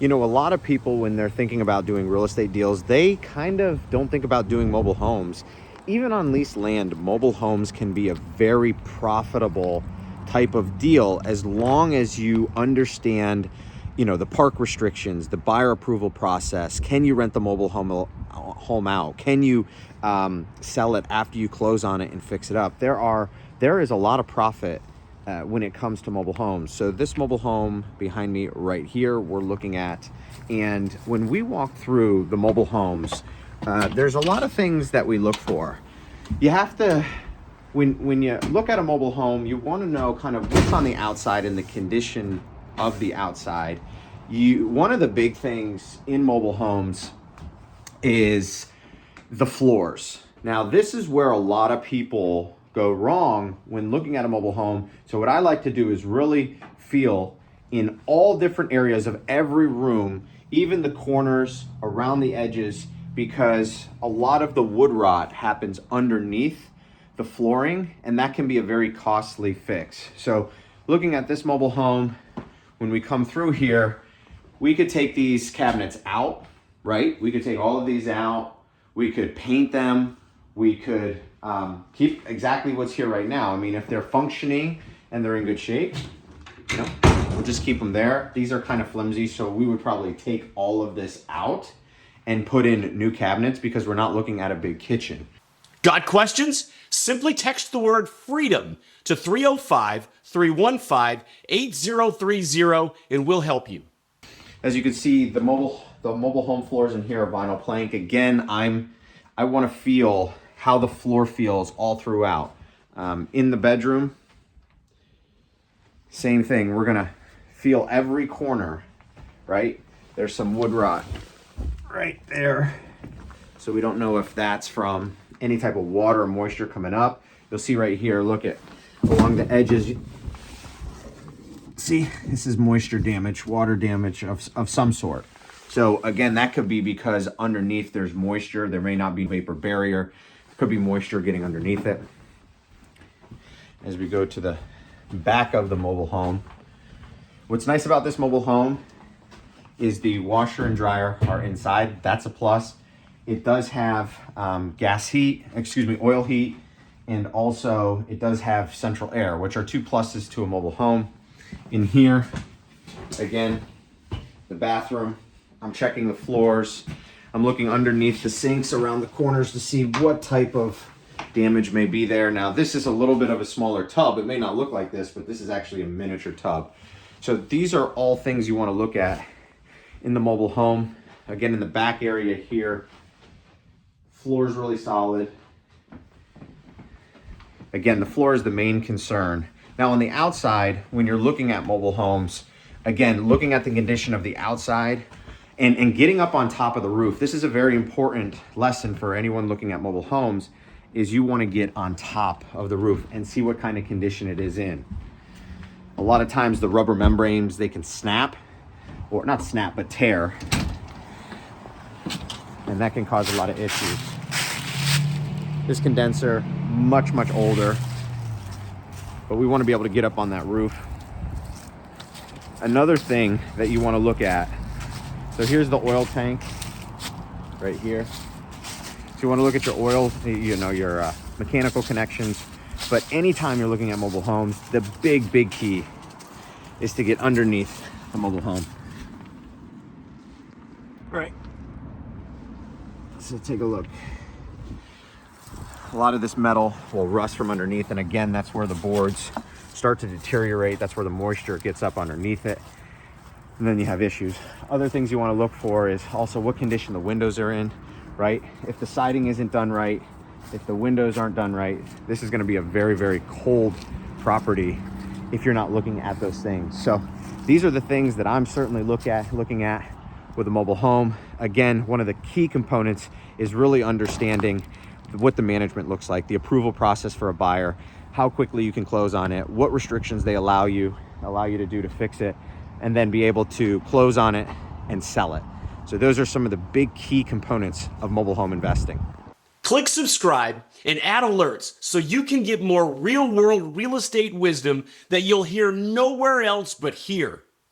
You know, a lot of people, when they're thinking about doing real estate deals, they kind of don't think about doing mobile homes. Even on leased land, mobile homes can be a very profitable type of deal as long as you understand, you know, the park restrictions, the buyer approval process. Can you rent the mobile home out? Can you sell it after you close on it and fix it up? There is a lot of profit when it comes to mobile homes. So this mobile home behind me right here, we're looking at, and when we walk through the mobile homes, there's a lot of things that we look for. You have to, when you look at a mobile home, you want to know kind of what's on the outside and the condition of the outside. One of the big things in mobile homes is the floors. Now, this is where a lot of people go wrong when looking at a mobile home. So what I like to do is really feel in all different areas of every room, even the corners, around the edges, because a lot of the wood rot happens underneath the flooring, and that can be a very costly fix. So looking at this mobile home, when we come through here, we could take these cabinets out, right? We could take all of these out. We could paint them. We could keep exactly what's here right now. I mean, if they're functioning and they're in good shape, you know, we'll just keep them there. These are kind of flimsy, so we would probably take all of this out and put in new cabinets because we're not looking at a big kitchen. Got questions? Simply text the word FREEDOM to 305-315-8030 and we'll help you. As you can see, the mobile home floors in here are vinyl plank. Again, I want to feel how the floor feels all throughout. In the bedroom, same thing. We're gonna feel every corner, right? There's some wood rot right there. So we don't know if that's from any type of water or moisture coming up. You'll see right here, look at along the edges. See, this is moisture damage, water damage of some sort. So again, that could be because underneath there's moisture. There may not be vapor barrier. Could be moisture getting underneath it. As we go to the back of the mobile home, what's nice about this mobile home is the washer and dryer are inside. That's a plus. It does have oil heat, and also it does have central air, which are two pluses to a mobile home. In here, again, the bathroom, I'm checking the floors. I'm looking underneath the sinks around the corners to see what type of damage may be there. Now, this is a little bit of a smaller tub. It may not look like this, but this is actually a miniature tub. So these are all things you want to look at in the mobile home. Again, in the back area here, floor is really solid. Again, the floor is the main concern. Now, on the outside, when you're looking at mobile homes, again, looking at the condition of the outside, and getting up on top of the roof. This is a very important lesson for anyone looking at mobile homes, is you want to get on top of the roof and see what kind of condition it is in. A lot of times the rubber membranes, they can snap, or not snap, but tear. And that can cause a lot of issues. This condenser, much, much older, but we want to be able to get up on that roof. Another thing that you want to look at, so here's the oil tank right here. So you want to look at your oil, you know, your mechanical connections. But anytime you're looking at mobile homes, the big key is to get underneath the mobile home. Right. So take a look. A lot of this metal will rust from underneath, and again, that's where the boards start to deteriorate. That's where the moisture gets up underneath it, and then you have issues. Other things you want to look for is also what condition the windows are in, right? If the siding isn't done right, if the windows aren't done right, this is going to be a very cold property if you're not looking at those things. So these are the things that I'm certainly looking at with a mobile home. Again, one of the key components is really understanding what the management looks like, the approval process for a buyer, how quickly you can close on it, what restrictions they allow you to do to fix it, and then be able to close on it and sell it. So those are some of the big key components of mobile home investing. Click subscribe and add alerts so you can get more real-world real estate wisdom that you'll hear nowhere else but here.